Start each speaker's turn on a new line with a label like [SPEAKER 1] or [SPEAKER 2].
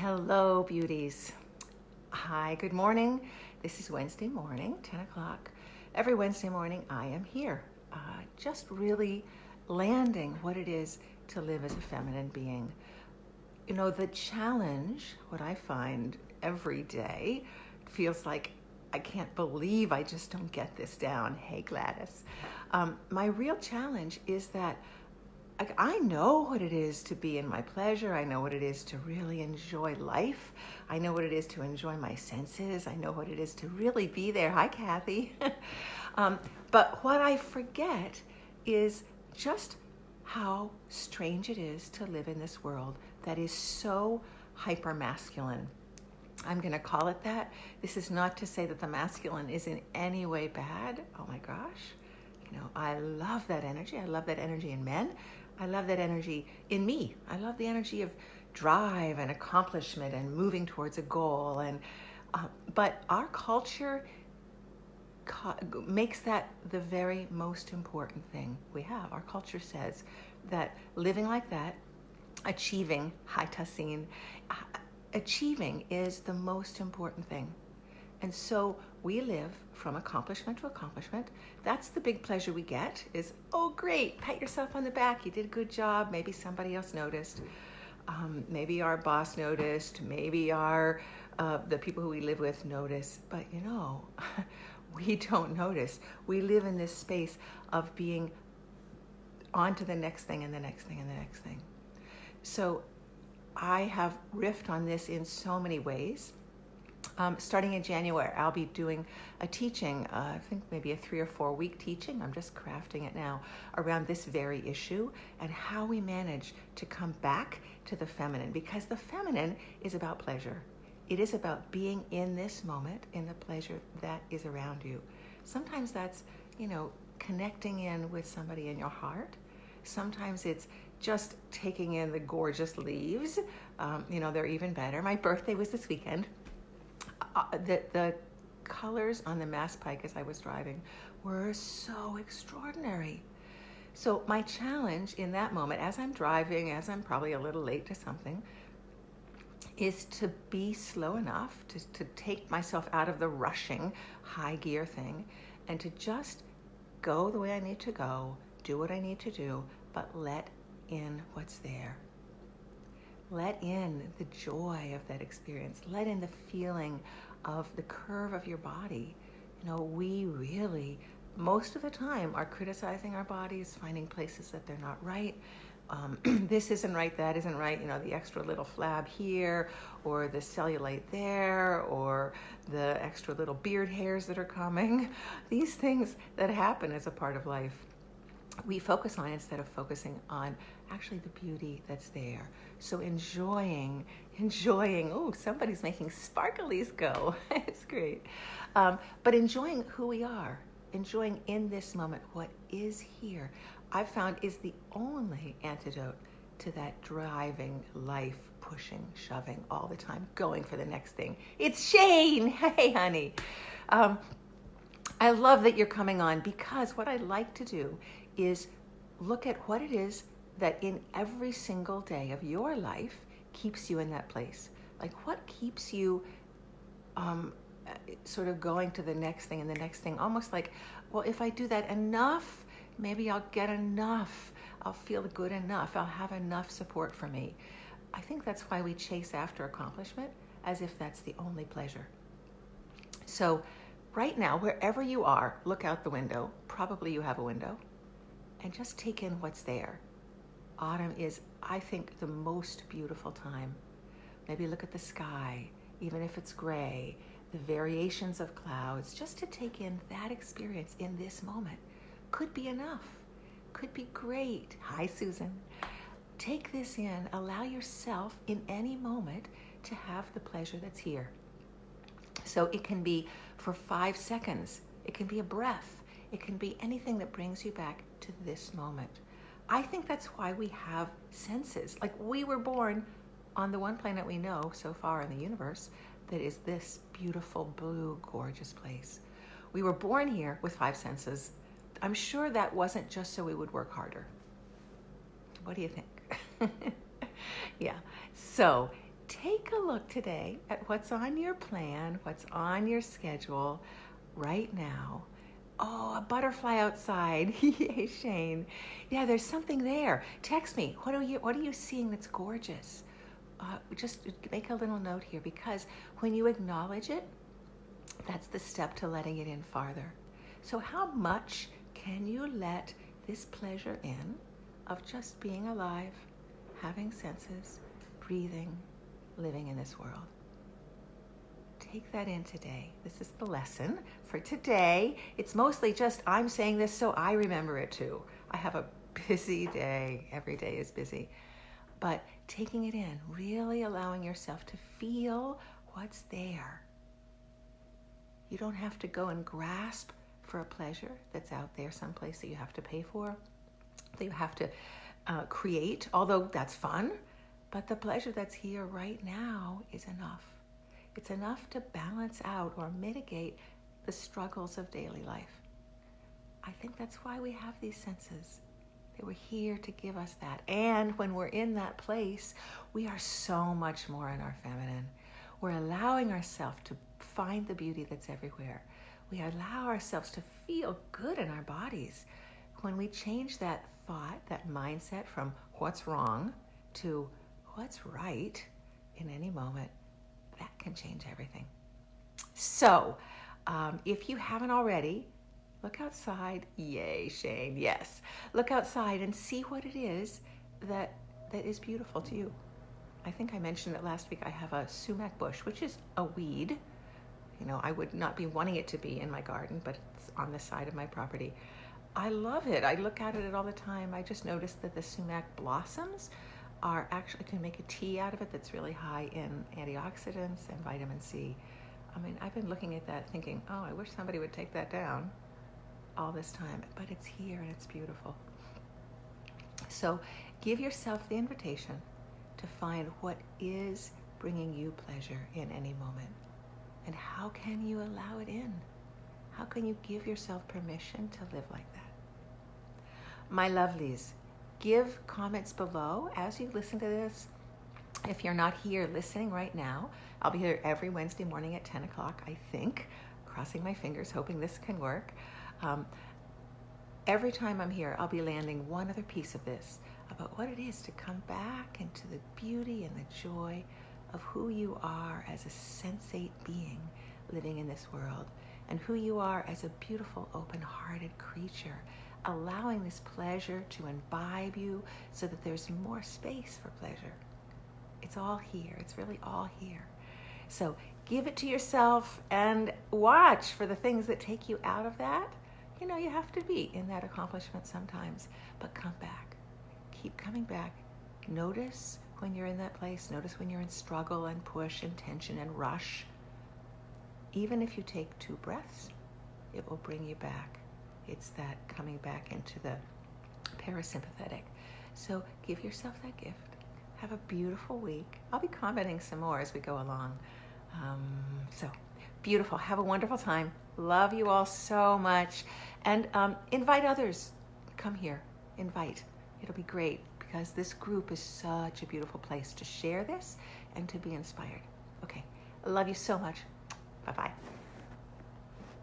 [SPEAKER 1] Hello, beauties. Hi, good morning. This is Wednesday morning, 10 o'clock. Every Wednesday morning, I am here, just really landing what it is to live as a feminine being. You know, the challenge, what I find every day, feels like I can't believe I just don't get this down. Hey, Gladys. My real challenge is that I know what it is to be in my pleasure. I know what it is to really enjoy life. I know what it is to enjoy my senses. I know what it is to really be there. Hi, Kathy. But what I forget is just how strange it is to live in this world that is so hyper masculine. I'm going to call it that. This is not to say that the masculine is in any way bad. Oh my gosh. You know, I love that energy. I love that energy in men. I love that energy in me. I love the energy of drive and accomplishment and moving towards a goal. But our culture makes that the very most important thing we have. Our culture says that living like that, achieving, hi Tassine, achieving is the most important thing. And so we live from accomplishment to accomplishment. That's the big pleasure we get is, oh, great, pat yourself on the back. You did a good job. Maybe somebody else noticed. Maybe our boss noticed. Maybe the people who we live with notice. But, you know, we don't notice. We live in this space of being on to the next thing and the next thing and the next thing. So I have riffed on this in so many ways. Starting in January, I'll be doing a teaching, I think maybe a 3 or 4 week teaching, I'm just crafting it now, around this very issue and how we manage to come back to the feminine, because the feminine is about pleasure. It is about being in this moment, in the pleasure that is around you. Sometimes that's, you know, connecting in with somebody in your heart. Sometimes it's just taking in the gorgeous leaves. You know, they're even better. My birthday was this weekend. The colors on the Mass Pike as I was driving were so extraordinary. So my challenge in that moment, as I'm driving, as I'm probably a little late to something, is to be slow enough to take myself out of the rushing high gear thing and to just go the way I need to go, do what I need to do, but let in what's there. Let in the joy of that experience. Let in the feeling of the curve of your body. You know, we really, most of the time, are criticizing our bodies, finding places that they're not right. This isn't right, that isn't right. You know, the extra little flab here, or the cellulite there, or the extra little beard hairs that are coming. These things that happen as a part of life, we focus on instead of focusing on actually the beauty that's there. So enjoying, oh, somebody's making sparklies go. It's great. But enjoying who we are, enjoying in this moment what is here, I've found is the only antidote to that driving life, pushing, shoving all the time, going for the next thing. It's Shane. Hey, honey. I love that you're coming on, because what I like to do is look at what it is that in every single day of your life keeps you in that place. Like, what keeps you sort of going to the next thing and the next thing, almost like, well, if I do that enough, maybe I'll get enough, I'll feel good enough, I'll have enough support for me. I think that's why we chase after accomplishment, as if that's the only pleasure. So right now, wherever you are, look out the window. Probably you have a window. And just take in what's there. Autumn is, I think, the most beautiful time. Maybe look at the sky, even if it's gray, the variations of clouds, just to take in that experience in this moment. Could be enough. Could be great. Hi, Susan. Take this in. Allow yourself in any moment to have the pleasure that's here. So it can be for 5 seconds. It can be a breath. It can be anything that brings you back to this moment. I think that's why we have senses. Like, we were born on the one planet we know so far in the universe that is this beautiful, blue, gorgeous place. We were born here with 5 senses. I'm sure that wasn't just so we would work harder. What do you think? Yeah. So take a look today at what's on your plan, what's on your schedule right now. Oh, a butterfly outside. Yay, Shane. Yeah, there's something there. Text me. What are you seeing that's gorgeous? Just make a little note here, because when you acknowledge it, that's the step to letting it in farther. So how much can you let this pleasure in of just being alive, having senses, breathing, living in this world? Take that in today. This is the lesson for today. It's mostly just I'm saying this so I remember it too. I have a busy day. Every day is busy. But taking it in, really allowing yourself to feel what's there. You don't have to go and grasp for a pleasure that's out there someplace that you have to pay for, that you have to create, although that's fun. But the pleasure that's here right now is enough. It's enough to balance out or mitigate the struggles of daily life. I think that's why we have these senses. They were here to give us that. And when we're in that place, we are so much more in our feminine. We're allowing ourselves to find the beauty that's everywhere. We allow ourselves to feel good in our bodies. When we change that thought, that mindset from what's wrong to what's right in any moment, that can change everything. So, if you haven't already, look outside. Yay, Shane, yes. Look outside and see what it is that is beautiful to you. I think I mentioned that last week. I have a sumac bush, which is a weed. You know, I would not be wanting it to be in my garden, but it's on the side of my property. I love it. I look at it all the time. I just noticed that the sumac blossoms are actually, can make a tea out of it that's really high in antioxidants and vitamin C. I mean, I've been looking at that thinking, oh, I wish somebody would take that down all this time, but it's here and it's beautiful. So give yourself the invitation to find what is bringing you pleasure in any moment. And how can you allow it in? How can you give yourself permission to live like that? My lovelies, give comments below as you listen to this. If you're not here listening right now, I'll be here every Wednesday morning at 10 o'clock, I think, crossing my fingers, hoping this can work. Every time I'm here, I'll be landing one other piece of this about what it is to come back into the beauty and the joy of who you are as a sensate being living in this world, and who you are as a beautiful, open-hearted creature, allowing this pleasure to imbibe you so that there's more space for pleasure. It's all here. It's really all here. So give it to yourself and watch for the things that take you out of that. You know, you have to be in that accomplishment sometimes, but come back. Keep coming back. Notice when you're in that place. Notice when you're in struggle and push and tension and rush. Even if you take 2 breaths, it will bring you back. It's that coming back into the parasympathetic. So give yourself that gift. Have a beautiful week. I'll be commenting some more as we go along. So beautiful. Have a wonderful time. Love you all so much. And invite others. Come here. Invite. It'll be great, because this group is such a beautiful place to share this and to be inspired. Okay. I love you so much. Bye-bye.